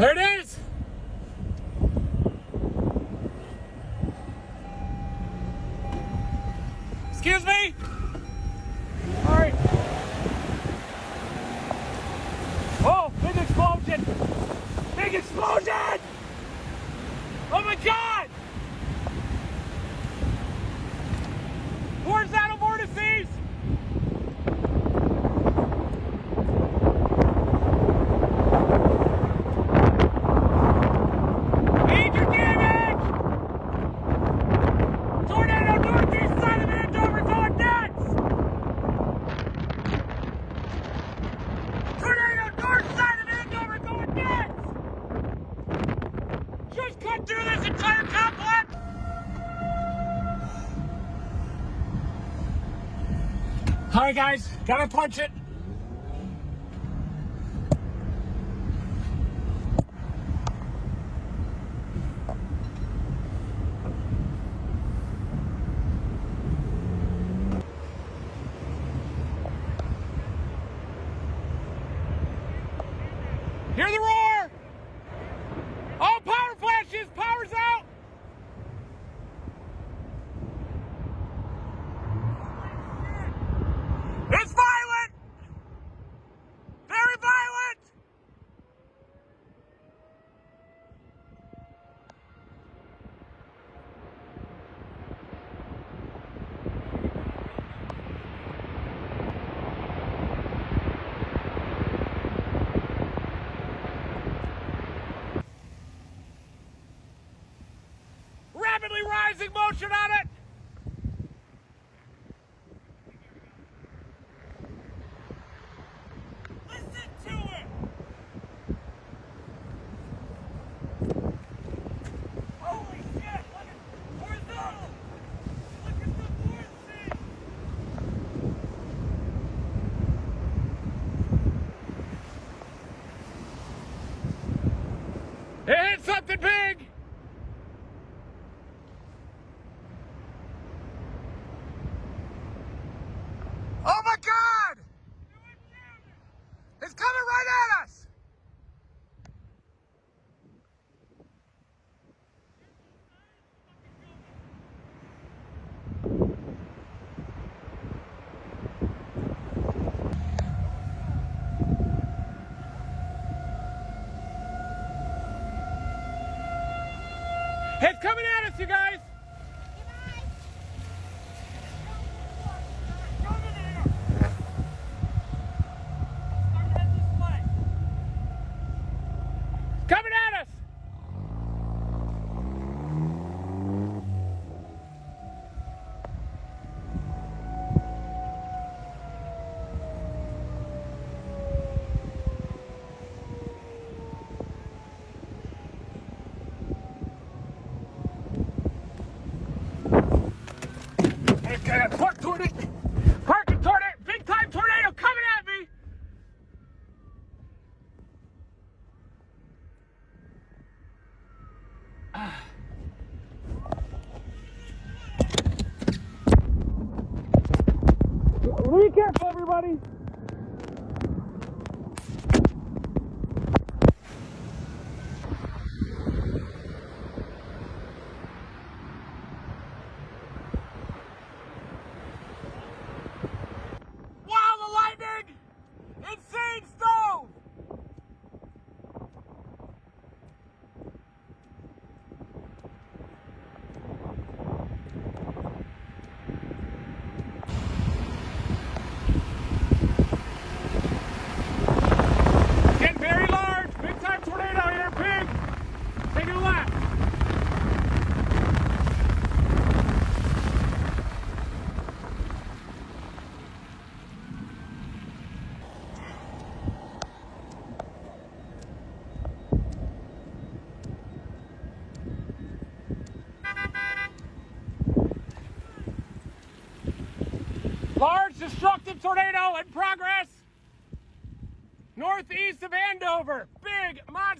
There it is. Excuse me? All right. Oh, big explosion. Big explosion. Oh my God. Where's that vortices? Major damage! Tornado northeast side of Andover going nuts! Tornado north side of Andover going nuts! Just cut through this entire complex! Alright guys, gotta punch it. Hear the roar! All power flashes! Power's out! It's violent! Very violent! Rapidly rising motion on it! Listen to it! Holy shit! Look at horizontal! Look at the vortex! It hit something big! Oh my God! It's coming right at us! It's coming at us, you guys! Coming at us! Park toward it! Parking toward it! Big time tornado coming at me! Be careful, everybody! Wow, the lightning! Insane stove! Getting very large! Big time tornado here, big! Taking a left! Large destructive tornado in progress northeast of Andover. Big, mighty.